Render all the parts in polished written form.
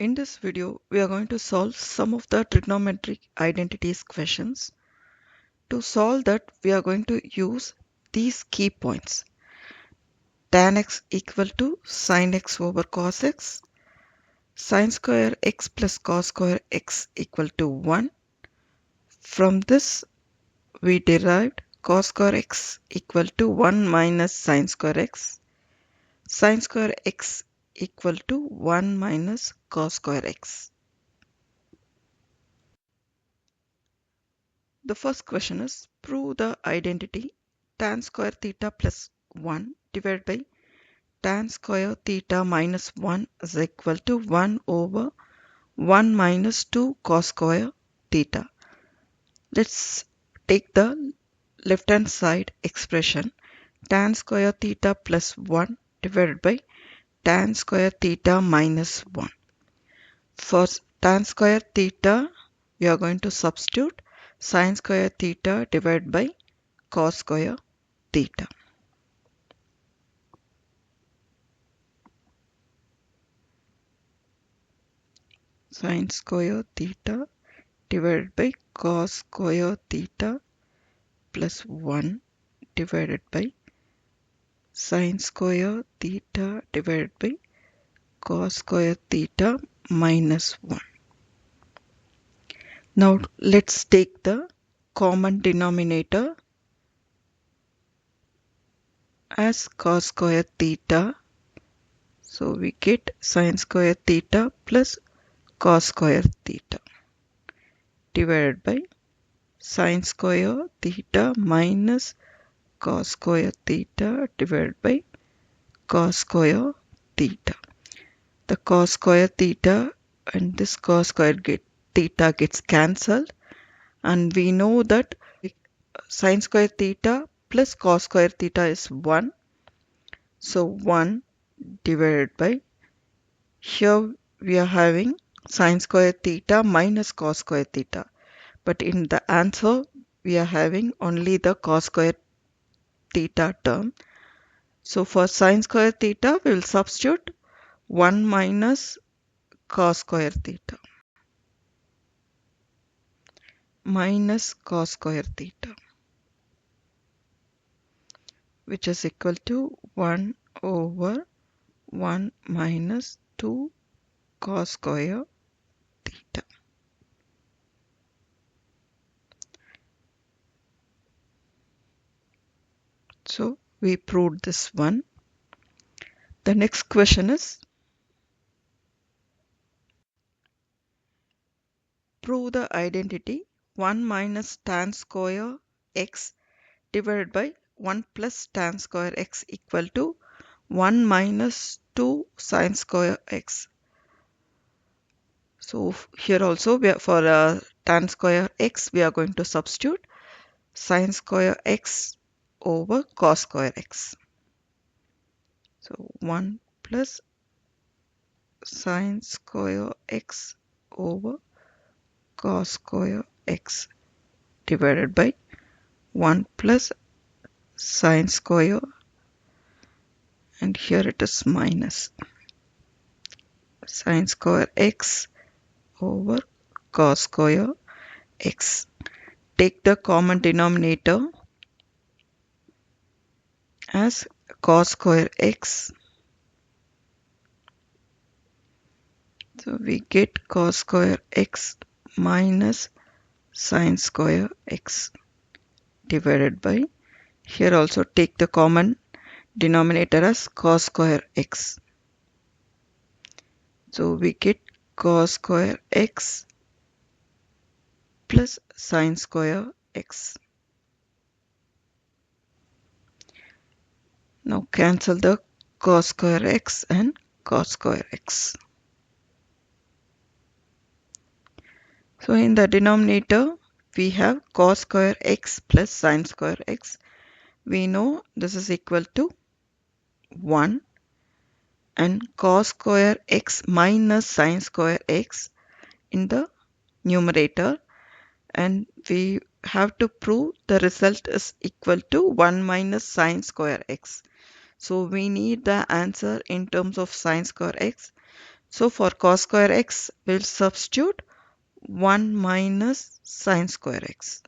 In this video, we are going to solve some of the trigonometric identities questions. To solve that, we are going to use these key points. Tan x equal to sin x over cos x, sin square x plus cos square x equal to 1. From this, we derived cos square x equal to 1 minus sin square x, sin square x equal to 1 minus cos square x. The first question is prove the identity tan square theta plus 1 divided by tan square theta minus 1 is equal to 1 over 1 minus 2 cos square theta. Let's take the left hand side expression tan square theta plus 1 divided by tan square theta minus 1. For tan square theta, we are going to substitute sin square theta divided by cos square theta. Sin square theta divided by cos square theta plus 1 divided by sin square theta divided by cos square theta minus 1. Now let's take the common denominator as cos square theta. So we get sin square theta plus cos square theta divided by sin square theta minus cos square theta divided by cos square theta. The cos square theta and this cos square theta gets cancelled, and we know that sin square theta plus cos square theta is 1. So 1 divided by, here we are having sin square theta minus cos square theta, but in the answer we are having only the cos square theta term. So for sin square theta, we will substitute 1 minus cos square theta minus cos square theta, which is equal to 1 over 1 minus 2 cos square theta. So we proved this one. The next question is prove the identity 1 minus tan square x divided by 1 plus tan square x equal to 1 minus 2 sin square x. So here also for tan square x, we are going to substitute sin square x over cos square x. So 1 plus sin square x over cos square x divided by 1 plus sin square, and here it is minus sin square x over cos square x. Take the common denominator as cos square x. So we get cos square x minus sin square x divided by, here also take the common denominator as cos square x. So we get cos square x plus sin square x. Now cancel the cos square x and cos square x. So in the denominator, we have cos square x plus sin square x. We know this is equal to 1, and cos square x minus sin square x in the numerator, and we have to prove the result is equal to 1 minus sin square x. So we need the answer in terms of sin square x. So for cos square x, we'll substitute 1 minus sine square x.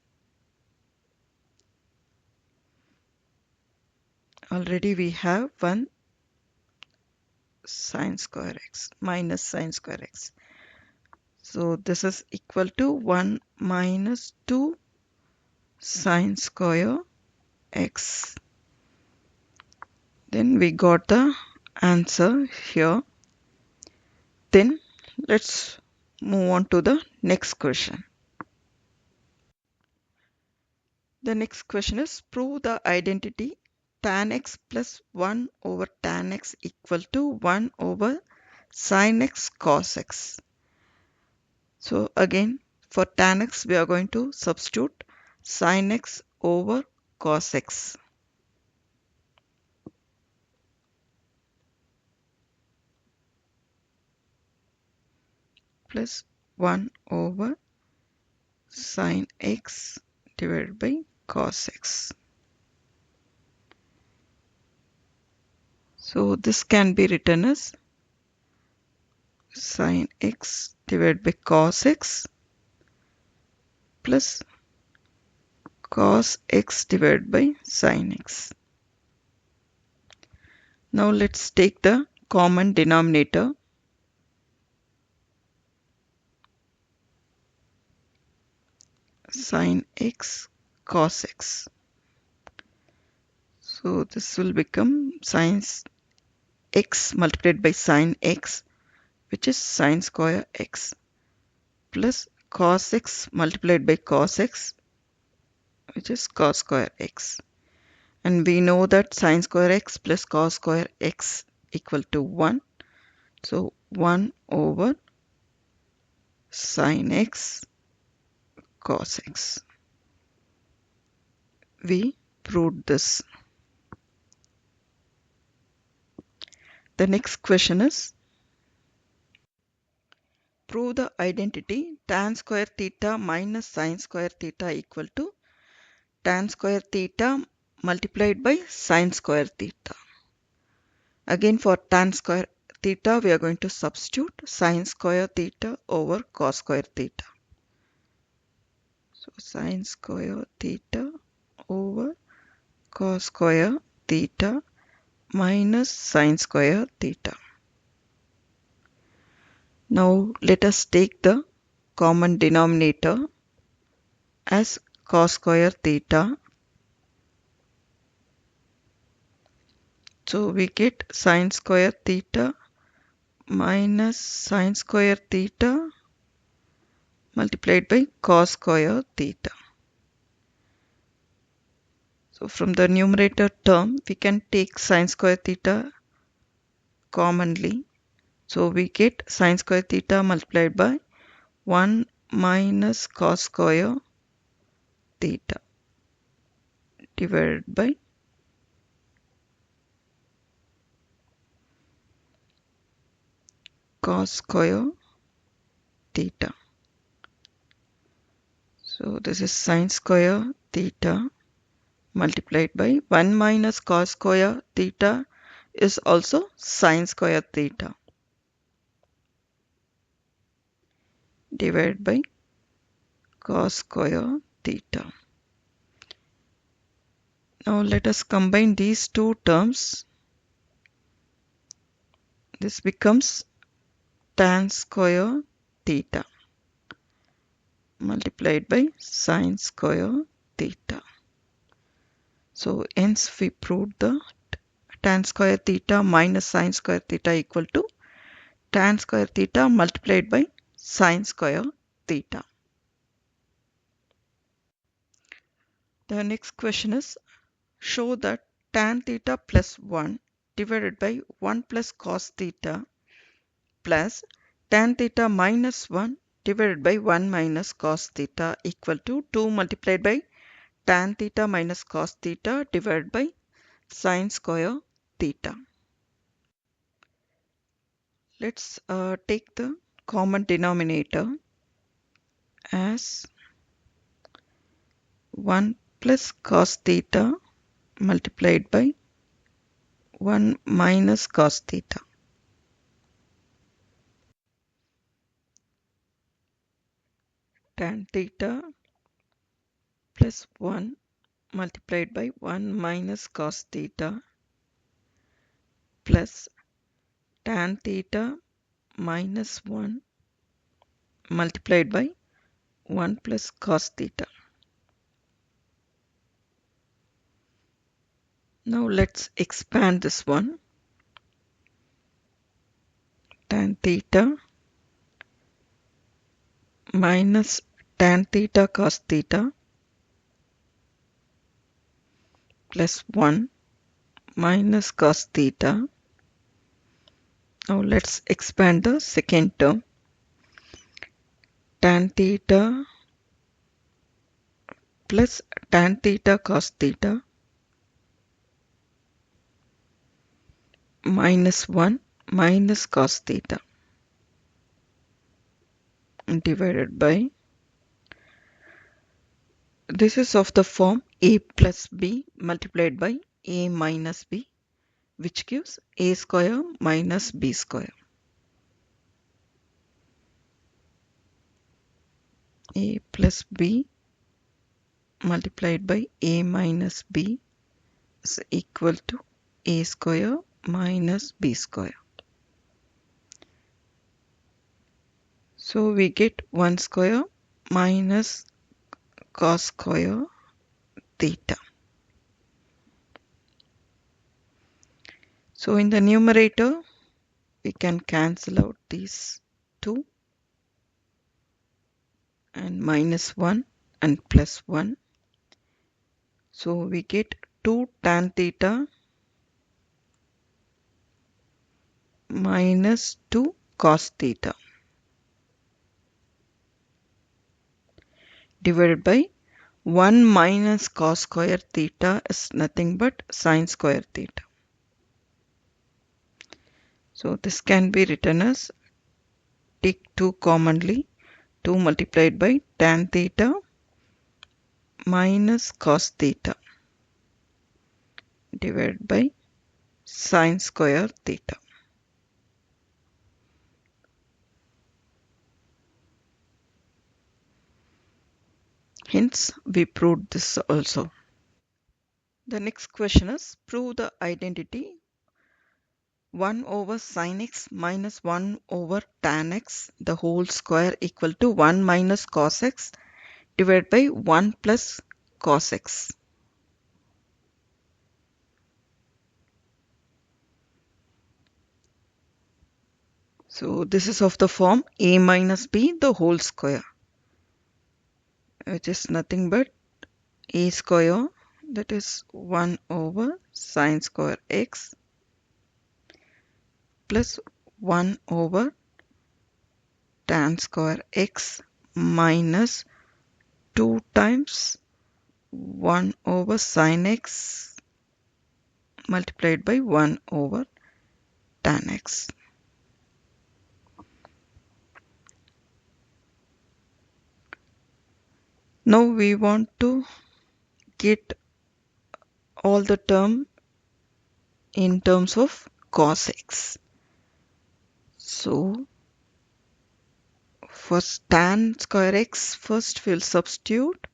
Already we have 1 sine square x minus sine square x. So this is equal to 1 minus 2 sine square x. Then we got the answer here. Then let's move on to the next question. The next question is prove the identity tan x plus 1 over tan x equal to 1 over sin x cos x. So again for tan x we are going to substitute sin x over cos x. Plus 1 over sin x divided by cos x. So this can be written as sin x divided by cos x plus cos x divided by sin x. Now let's take the common denominator. Sin x cos x. So this will become sin x multiplied by sin x, which is sin square x, plus cos x multiplied by cos x, which is cos square x. And we know that sin square x plus cos square x equal to 1. So 1 over sin x cos x. We proved this. The next question is prove the identity tan square theta minus sin square theta equal to tan square theta multiplied by sin square theta. Again for tan square theta we are going to substitute sin square theta over cos square theta. So sin square theta over cos square theta minus sin square theta. Now let us take the common denominator as cos square theta. So we get sin square theta minus sin square theta multiplied by cos square theta. So from the numerator term we can take sin square theta commonly. So we get sin square theta multiplied by 1 minus cos square theta divided by cos square theta. So this is sin square theta multiplied by 1 minus cos square theta is also sin square theta divided by cos square theta. Now let us combine these two terms. This becomes tan square theta multiplied by sin square theta. So hence we proved the tan square theta minus sin square theta equal to tan square theta multiplied by sin square theta. The next question is show that tan theta plus 1 divided by 1 plus cos theta plus tan theta minus 1 divided by 1 minus cos theta equal to 2 multiplied by tan theta minus cos theta divided by sin square theta. Let's take the common denominator as 1 plus cos theta multiplied by 1 minus cos theta. tan theta plus 1 multiplied by 1 minus cos theta plus tan theta minus 1 multiplied by 1 plus cos theta. Now let's expand this one. Tan theta minus tan theta cos theta plus 1 minus cos theta. Now let's expand the second term. Tan theta plus tan theta cos theta minus 1 minus cos theta divided by, this is of the form a plus b multiplied by a minus b, which gives a square minus b square. A plus b multiplied by a minus b is equal to a square minus b square. So we get 1 square minus cos square theta. So in the numerator, we can cancel out these 2 and minus 1 and plus 1. So we get 2 tan theta minus 2 cos theta divided by 1 minus cos square theta is nothing but sin square theta. So this can be written as, take 2 commonly, 2 multiplied by tan theta minus cos theta divided by sin square theta. Hence, we proved this also. The next question is, prove the identity 1 over sin x minus 1 over tan x the whole square equal to 1 minus cos x divided by 1 plus cos x. So this is of the form a minus b the whole square, which is nothing but a square, that is 1 over sin square x plus 1 over tan square x minus 2 times 1 over sin x multiplied by 1 over tan x. Now we want to get all the term in terms of cos x. So for tan square x, first we'll substitute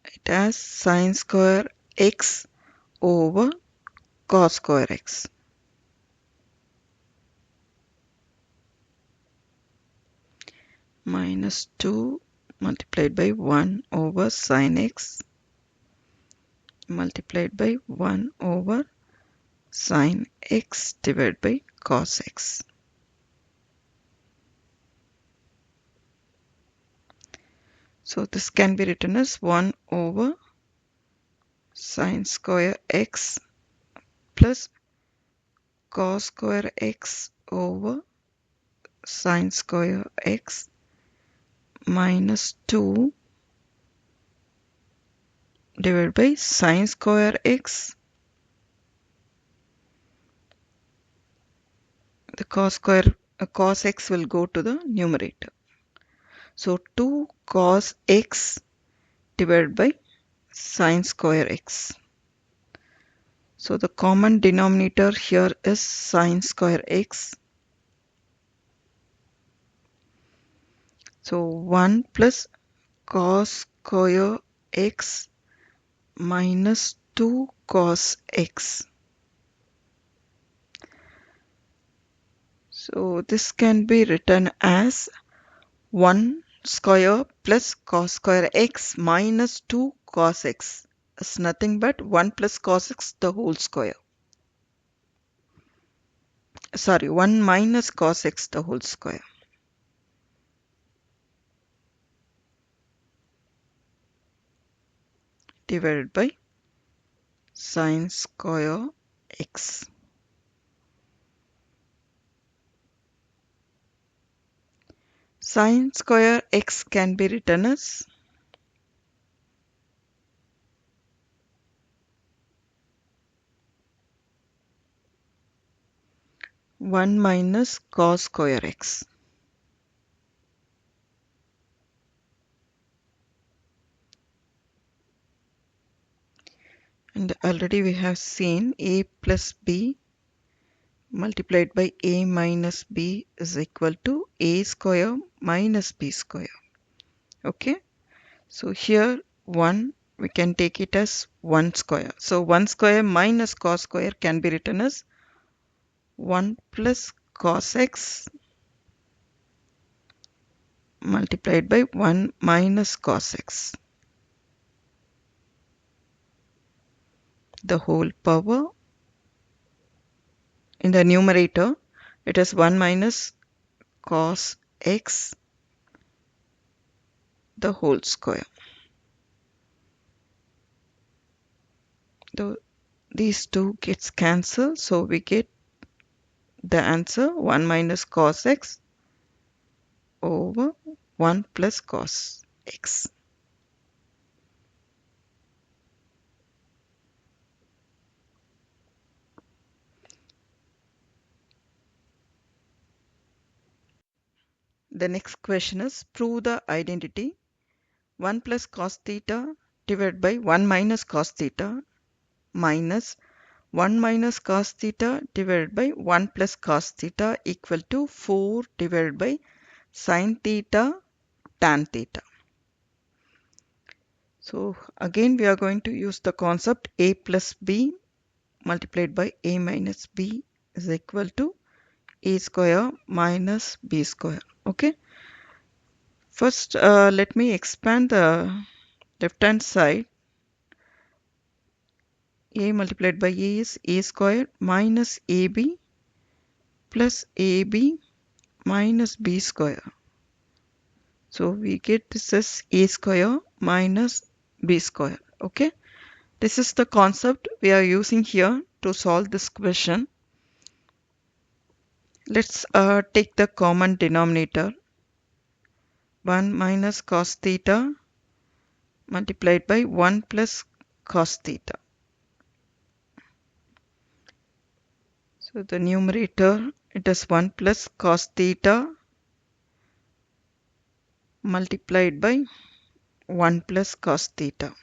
it as sin square x over cos square x. Minus 2 multiplied by 1 over sin x multiplied by 1 over sin x divided by cos x. So this can be written as 1 over sin square x plus cos square x over sin square x minus 2 divided by sin square x. The cos x will go to the numerator. So 2 cos x divided by sin square x. So the common denominator here is sin square x. So 1 plus cos square x minus 2 cos x. So this can be written as 1 square plus cos square x minus 2 cos x. It's nothing but 1 plus cos x the whole square. Sorry, 1 minus cos x the whole square. Divided by sin square x. Sin square x can be written as 1 minus cos square x. And already we have seen a plus b multiplied by a minus b is equal to a square minus b square. Okay. So here 1 we can take it as 1 square. So 1 square minus cos square can be written as 1 plus cos x multiplied by 1 minus cos x. The whole power. In the numerator, it is 1 minus cos x the whole square. These two gets cancelled, so we get the answer 1 minus cos x over 1 plus cos x. The next question is prove the identity 1 plus cos theta divided by 1 minus cos theta minus 1 minus cos theta divided by 1 plus cos theta equal to 4 divided by sin theta tan theta. So again we are going to use the concept a plus b multiplied by a minus b is equal to a square minus b square. Okay. First let me expand the left hand side. A multiplied by a is a square minus ab plus ab minus b square. So we get this as a square minus b square. Okay. This is the concept we are using here to solve this question. Let's take the common denominator. 1 minus cos theta multiplied by 1 plus cos theta. So the numerator, it is 1 plus cos theta multiplied by 1 plus cos theta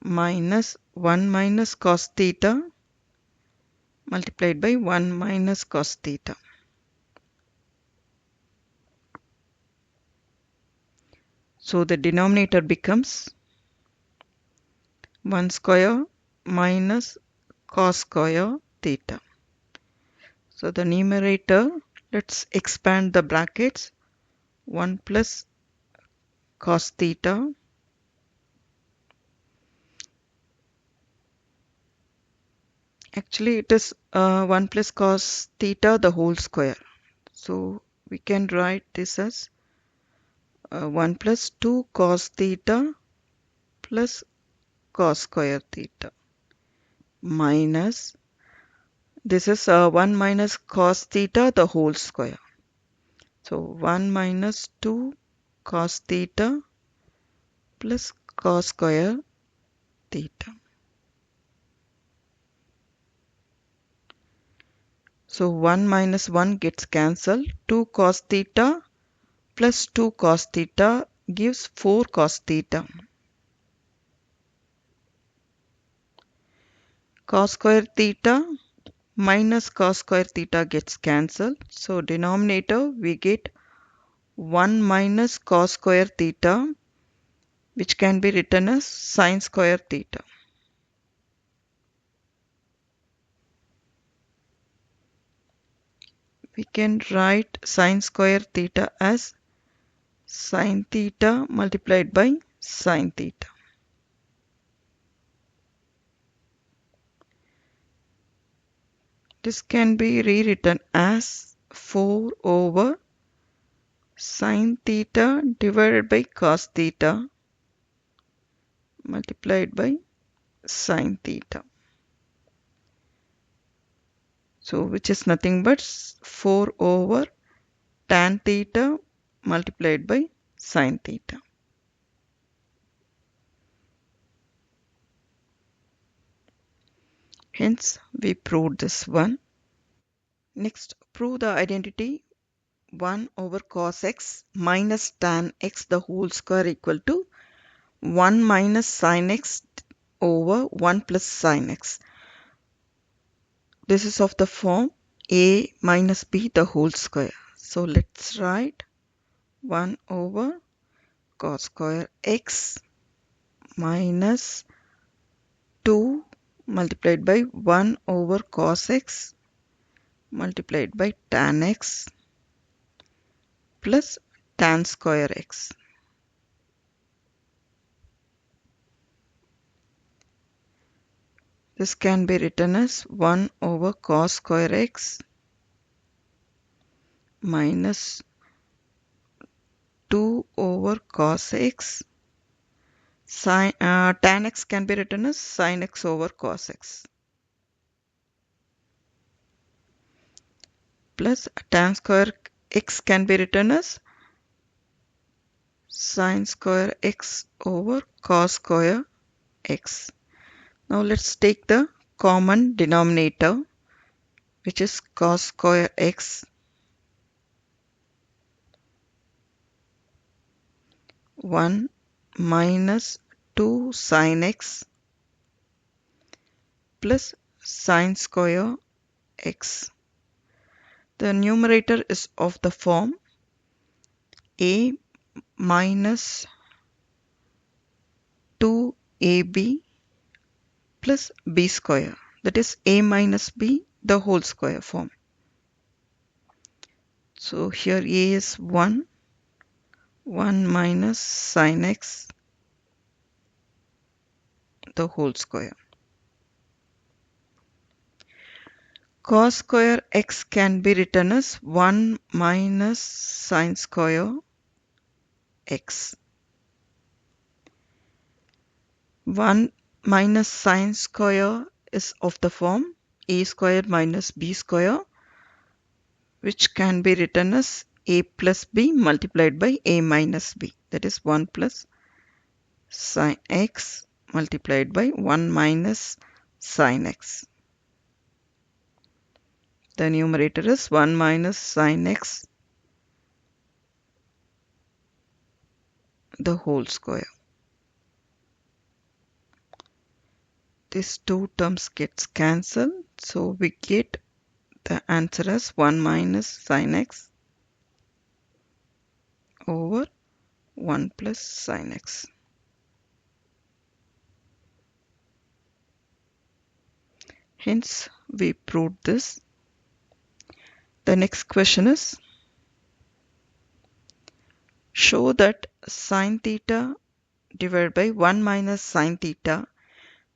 minus 1 minus cos theta multiplied by 1 minus cos theta. So the denominator becomes 1 square minus cos square theta. So the numerator, let's expand the brackets. 1 plus cos theta actually it is 1 plus cos theta the whole square. So we can write this as 1 plus 2 cos theta plus cos square theta minus this is 1 minus cos theta the whole square. So 1 minus 2 cos theta plus cos square theta. So 1 minus 1 gets cancelled. 2 cos theta plus 2 cos theta gives 4 cos theta. Cos square theta minus cos square theta gets cancelled. So denominator we get 1 minus cos square theta, which can be written as sin square theta. We can write sin square theta as sin theta multiplied by sin theta. This can be rewritten as 4 over sin theta divided by cos theta multiplied by sin theta. So which is nothing but 4 over tan theta multiplied by sin theta. Hence we proved this one. Next, prove the identity 1 over cos x minus tan x the whole square equal to 1 minus sin x over 1 plus sin x. This is of the form a minus b the whole square. So let's write 1 over cos square x minus 2 multiplied by 1 over cos x multiplied by tan x plus tan square x. This can be written as 1 over cos square x minus 2 over cos x. Tan x can be written as sin x over cos x plus tan square x can be written as sin square x over cos square x. Now let's take the common denominator, which is cos square x 1 minus 2 sin x plus sin square x. The numerator is of the form a minus 2ab plus b square, that is a minus b the whole square form. So here a is 1 minus sin x the whole square. Cos square x can be written as 1 minus sin square x. 1 minus sin square is of the form a square minus b square, which can be written as a plus b multiplied by a minus b. That is 1 plus sin x multiplied by 1 minus sin x. The numerator is 1 minus sin x the whole square. These two terms gets cancelled, so we get the answer as 1 minus sin x over 1 plus sin x. Hence we proved this. The next question is, show that sin theta divided by 1 minus sin theta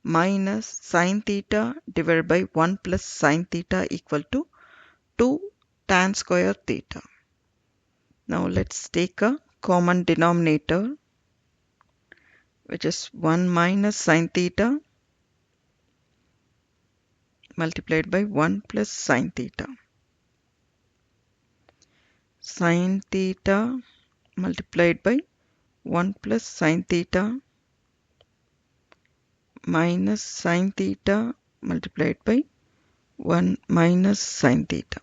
minus sin theta divided by 1 plus sin theta equal to 2 tan square theta. Now let's take a common denominator, which is 1 minus sin theta multiplied by 1 plus sin theta. Sin theta multiplied by 1 plus sin theta minus sin theta multiplied by 1 minus sin theta.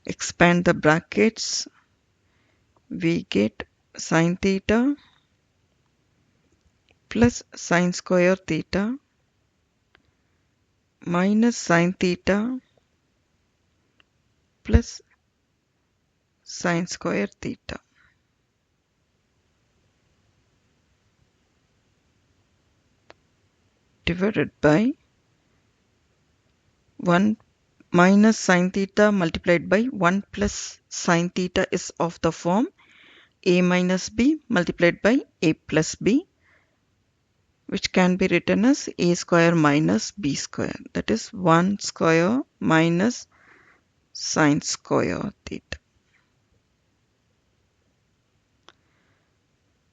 Expand the brackets. We get sin theta plus sin square theta minus sine theta plus sine square theta divided by 1 minus sine theta multiplied by 1 plus sine theta is of the form a minus b multiplied by a plus b, which can be written as a square minus b square. That is 1 square minus sine square theta.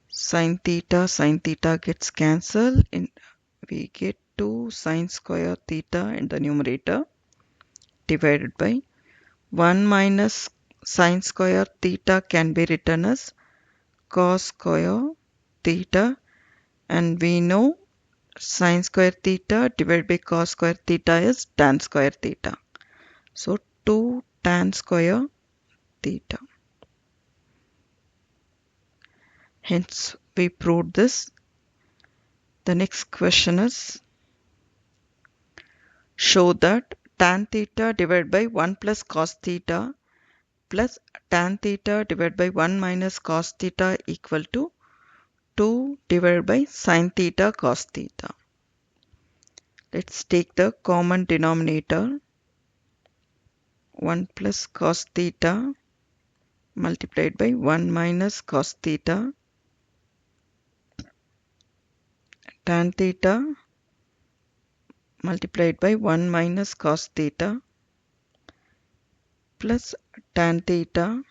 Sine theta gets cancelled. We get 2 sine square theta in the numerator divided by 1 minus sine square theta can be written as cos square theta, and we know sine square theta divided by cos square theta is tan square theta. So 2 tan square theta. Hence we proved this. The next question is, show that tan theta divided by 1 plus cos theta plus tan theta divided by 1 minus cos theta equal to 2 divided by sin theta cos theta. Let's take the common denominator. 1 plus cos theta multiplied by 1 minus cos theta tan theta multiplied by 1 minus cos theta plus tan theta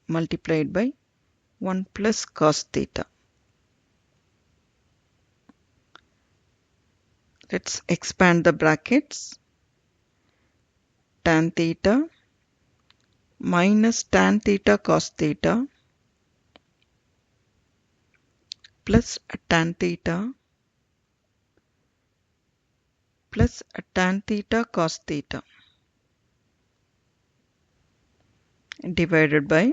multiplied by 1 plus cos theta. Let's expand the brackets. Tan theta minus tan theta cos theta plus tan theta plus tan theta cos theta divided by,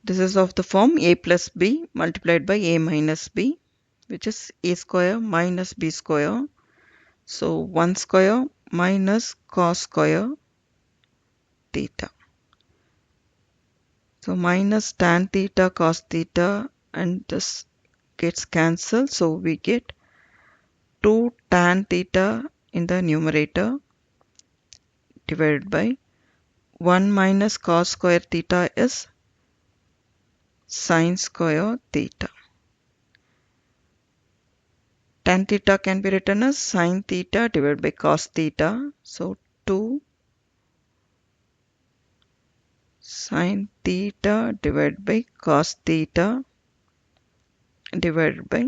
this is of the form a plus b multiplied by a minus b, which is a square minus b square. So 1 square minus cos square theta. So minus tan theta cos theta, and this gets cancelled. So we get 2 tan theta in the numerator divided by 1 minus cos square theta is sin square theta. Tan theta can be written as sin theta divided by cos theta. So 2 sin theta divided by cos theta divided by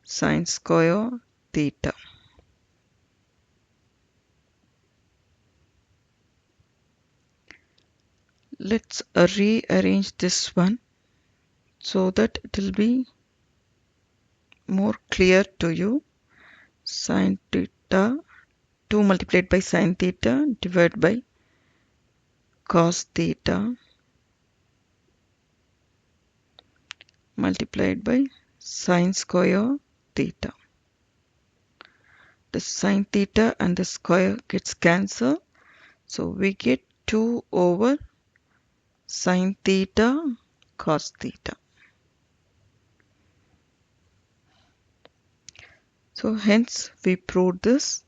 sin square theta. Let's rearrange this one so that it will be more clear to you. Sin theta 2 multiplied by sin theta divided by cos theta multiplied by sin square theta. The sin theta and the square gets cancelled. So we get 2 over sin theta cos theta. So hence we proved this.